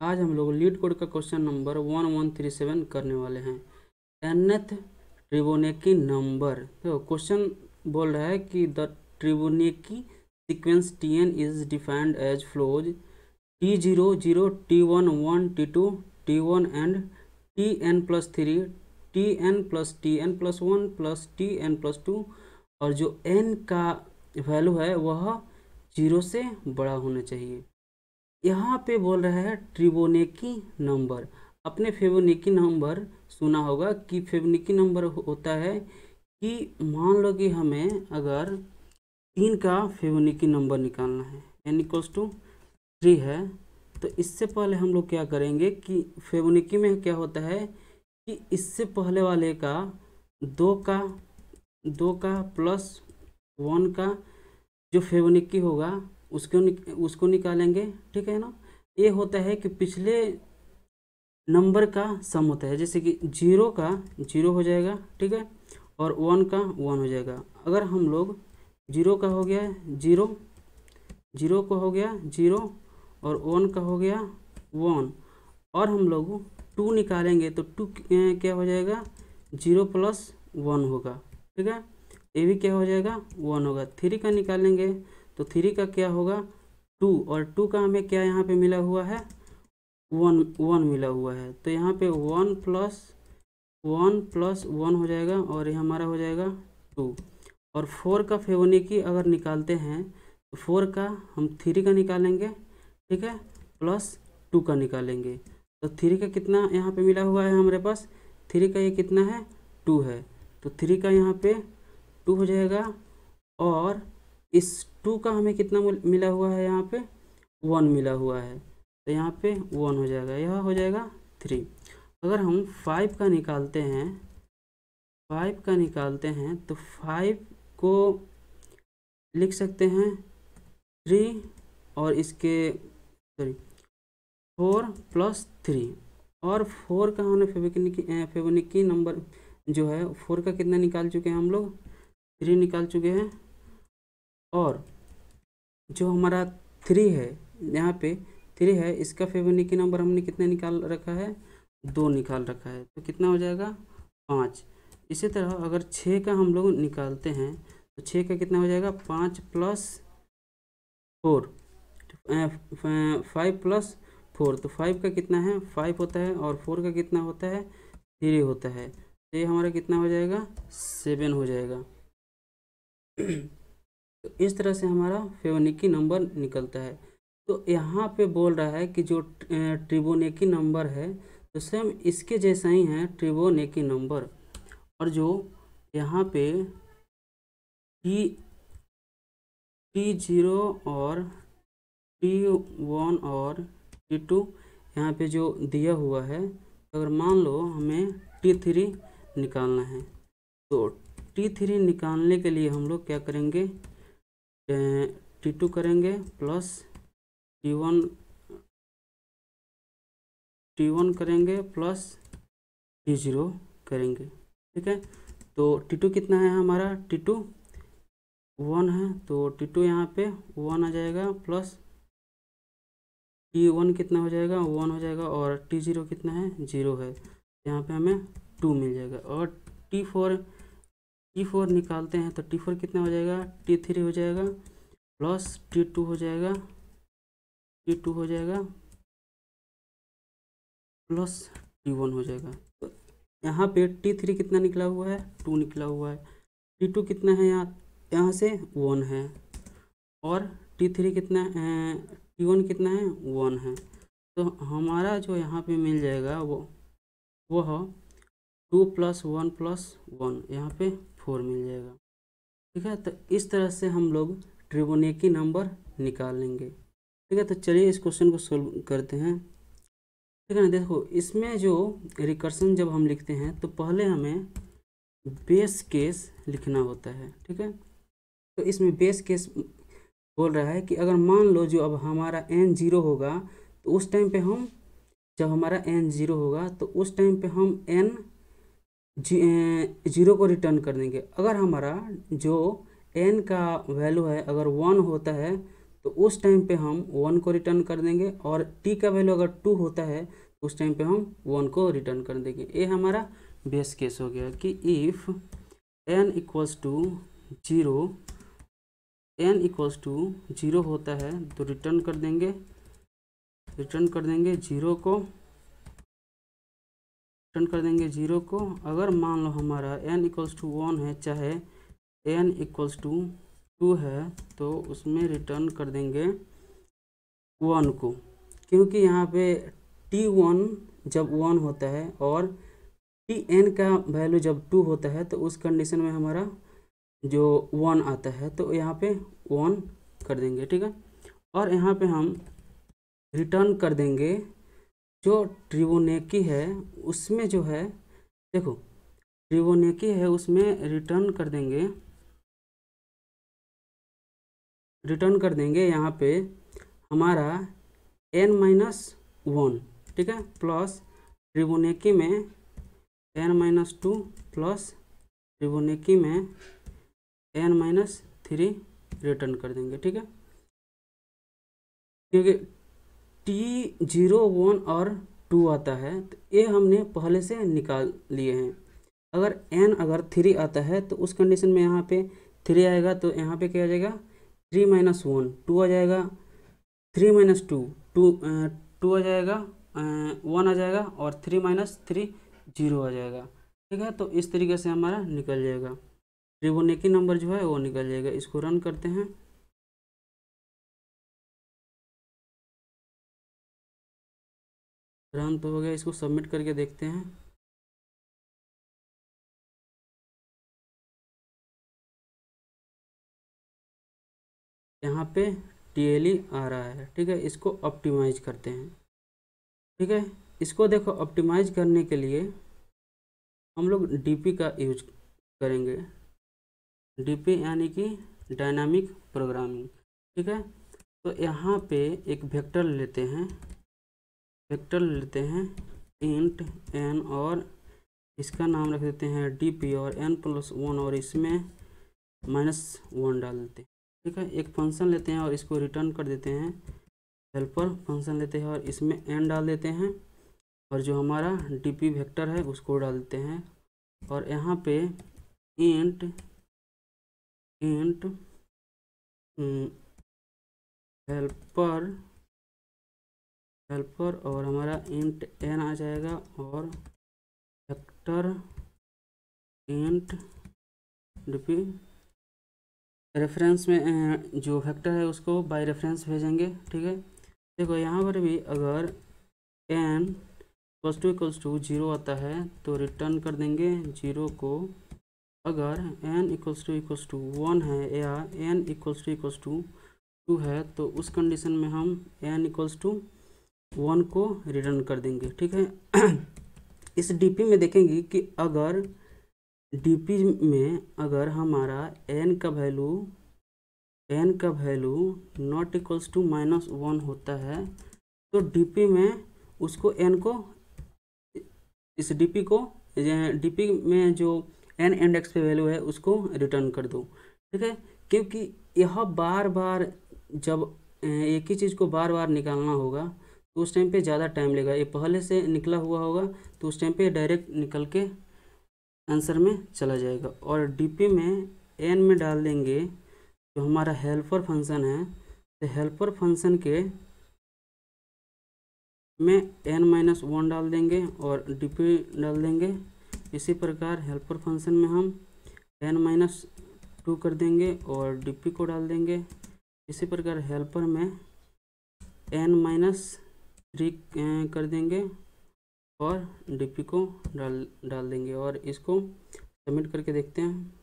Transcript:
आज हम लोग लीड कोड का क्वेश्चन नंबर 1137 करने वाले हैं। nth ट्रिबोनेकी नंबर। तो क्वेश्चन बोल रहा है कि the Tribonacci sequence Tn is defined as follows T0 0 T1 1 T2 T1 and Tn+3 Tn+1 plus Tn+2 और जो n का वैल्यू है वह 0 से बड़ा होना चाहिए। यहाँ पे बोल रहा है ट्रिबोनेकी नंबर। अपने फिबोनाची नंबर सुना होगा कि फिबोनाची नंबर होता है कि मान लो कि हमें अगर 3 का फिबोनाची नंबर निकालना है n=3 है, तो इससे पहले हम लोग क्या करेंगे कि फिबोनाची में क्या होता है कि इससे पहले वाले का 2 का प्लस 1 का जो फिबोनाची होगा उसको निकालेंगे। ठीक है ना। ये होता है कि पिछले नंबर का सम होता है, जैसे कि 0 का 0 हो जाएगा, ठीक है, और 1 का 1 हो जाएगा। अगर हम लोग 0 का हो गया 0, 0 का हो गया 0 और 1 का हो गया 1, और हम लोग 2 निकालेंगे तो 2 क्या हो जाएगा 0 + 1 होगा। ठीक है, ये भी क्या हो जाएगा 1 होगा। 3 का निकालेंगे तो 3 का क्या होगा 2, और 2 का हमें क्या यहाँ पे मिला हुआ है 1 मिला हुआ है, तो यहाँ पे 1 + 1 हो जाएगा और ये हमारा हो जाएगा 2। और 4 का फिबोनाची अगर निकालते हैं तो 4 का हम 3 का निकालेंगे, ठीक है, प्लस 2 का निकालेंगे तो 3 का कितना यहाँ पे मिला हुआ है हमारे पास, 3 का ये कितना है 2 है, तो 3 का यहाँ पे 2 हो जाएगा। और इस 2 का हमें कितना मिला हुआ है यहाँ पे 1 मिला हुआ है, तो यहाँ पे 1 हो जाएगा, यह हो जाएगा 3। अगर हम 5 का निकालते हैं, 5 का निकालते हैं तो 5 को लिख सकते हैं 3 और इसके 4 + 3, और 4 का हमने फिबोनाची नंबर जो है 4 का कितना निकाल चुके हैं हम लोग 3 निकाल चुके हैं। और जो हमारा 3 है यहाँ पे 3 है, इसका फिबोनाची नंबर हमने कितना निकाल रखा है 2 निकाल रखा है, तो कितना हो जाएगा 5। इसी तरह अगर 6 का हम लोग निकालते हैं तो 6 का कितना हो जाएगा 5 + 4 5 + 4, तो 5 का कितना है 5 होता है और 4 का कितना होता है 3 होता है, तो ये हमारा कितना हो जाएगा 7 हो जाएगा। तो इस तरह से हमारा फिबोनाची नंबर निकलता है। तो यहाँ पे बोल रहा है कि जो ट्रिबोनेकी नंबर है तो सेम इसके जैसा ही है ट्रिबोनेकी नंबर, और जो यहाँ पे T0 और T1 और T2 यहाँ पे जो दिया हुआ है, अगर मान लो हमें T3 निकालना है तो T3 निकालने के लिए हम लोग क्या करेंगे T2 करेंगे प्लस T1 करेंगे प्लस T0 करेंगे। ठीक है, तो T2 कितना है हमारा T2 1 है, तो T2 यहाँ पे 1 आ जाएगा, प्लस T1 कितना हो जाएगा 1 हो जाएगा, और T0 कितना है 0 है, यहाँ पे हमें 2 मिल जाएगा। और T4 निकालते हैं तो T4 कितना हो जाएगा T3 हो जाएगा, प्लस T2 हो जाएगा, T2 हो जाएगा प्लस T1 हो जाएगा। तो यहाँ पे T3 कितना निकला हुआ है 2 निकला हुआ है, T2 कितना है यहाँ से 1 है, और T3 कितना T1 कितना है 1 है, तो हमारा जो यहाँ पे मिल जाएगा वह 2 + 1 + 1 यहाँ पे 4 मिल जाएगा। ठीक है, तो इस तरह से हम लोग ट्रिबोनेकी नंबर निकाल लेंगे। ठीक है, तो चलिए इस क्वेश्चन को सोल्व करते हैं। ठीक है ना, देखो इसमें जो रिकर्सन जब हम लिखते हैं तो पहले हमें बेस केस लिखना होता है। ठीक है, तो इसमें बेस केस बोल रहा है कि अगर मान लो जो अब हमारा n 0 होगा तो उस टाइम पे हम जब हमारा n 0 होगा तो उस टाइम पे हम n 0 को रिटर्न कर देंगे। अगर हमारा जो n का वैल्यू है अगर 1 होता है तो उस टाइम पे हम 1 को रिटर्न कर देंगे, और t का वैल्यू अगर 2 होता है तो उस टाइम पे हम 1 को रिटर्न कर देंगे। ये हमारा बेस केस हो गया कि if n equals to 0, n equals to 0 होता है तो रिटर्न कर देंगे 0 को, रिटर्न कर देंगे 0 को। अगर मान लो हमारा n इक्वल्स टू 1 है, चाहे n इक्वल्स टू 2 है, तो उसमें रिटर्न कर देंगे 1 को, क्योंकि यहाँ पे t1 जब 1 होता है और tn का वैल्यू जब 2 होता है तो उस कंडीशन में हमारा जो 1 आता है तो यहाँ पे 1 कर देंगे, ठीक है। और यहाँ पे हम रिटर्न कर देंगे जो ट्रिगोनेकी है उसमें जो है, देखो ट्रिगोनेकी है उसमें रिटर्न कर देंगे यहाँ पे हमारा n-1, ठीक है, प्लस ट्रिगोनेकी में n-2 प्लस ट्रिगोनेकी में n-3 रिटर्न कर देंगे, ठीक है। क्योंकि t0, 1 और 2 आता है तो ये हमने पहले से निकाल लिए हैं। अगर 3 आता है तो उस कंडीशन में यहाँ पे 3 आएगा, तो यहाँ पे क्या आ जाएगा 3 - 1 2 आ जाएगा, 3 - 2 2 आ जाएगा, 1 आ जाएगा, और 3 - 3 0 आ जाएगा, ठीक है। तो इस तरीके से हमारा निकल जाएगा, ट्रिगोनेकी नंबर जो है वो निकल जाएगा। इसको रन करते हैं, रन तो हो गया। इसको सबमिट करके देखते हैं। यहाँ पे TLE आ रहा है, ठीक है। इसको ऑप्टिमाइज करते हैं, ठीक है। इसको देखो ऑप्टिमाइज करने के लिए हम लोग DP का यूज करेंगे, DP यानी कि डायनामिक प्रोग्रामिंग, ठीक है। तो यहाँ पे एक वेक्टर लेते हैं इंट n, और इसका नाम रख देते हैं DP, और n+1, और इसमें -1 डाल देते हैं, ठीक है। एक फंक्शन लेते हैं और इसको रिटर्न कर देते हैं, हेल्पर फंक्शन लेते हैं और इसमें n डाल देते हैं, और जो हमारा DP वेक्टर है उसको डाल देते हैं, और यहाँ पे इंट हेल्पर और हमारा इंट n आ जाएगा, और वेक्टर इंट DP रेफरेंस में जो वेक्टर है उसको बाय रेफरेंस भेजेंगे, ठीक है। देखो यहाँ पर भी अगर n = 0 आता है तो रिटर्न कर देंगे 0 को। अगर n = 1 है या n = 2 है तो उस कंडीशन में हम n = 1 को रिटर्न कर देंगे, ठीक है। इस DP में देखेंगे कि अगर DP में अगर हमारा n का वैल्यू नॉट इक्वल्स टू -1 होता है तो DP में उसको n को, इस DP में जो n इंडेक्स पे वैल्यू है उसको रिटर्न कर दो, ठीक है। क्योंकि यह बार बार जब एक ही चीज़ को बार बार निकालना होगा तो उस टाइम पे ज़्यादा टाइम लेगा। ये पहले से निकला हुआ होगा तो उस टाइम पे डायरेक्ट निकल के आंसर में चला जाएगा। और DP में n में डाल देंगे जो हमारा हेल्पर फंक्शन है, तो हेल्पर फंक्शन के में n-1 डाल देंगे और DP डाल देंगे। इसी प्रकार हेल्पर फंक्शन में हम n-2 कर देंगे और DP को डाल देंगे। इसी प्रकार हेल्पर में n-3 कर देंगे और DP को डाल देंगे, और इसको सबमिट करके देखते हैं।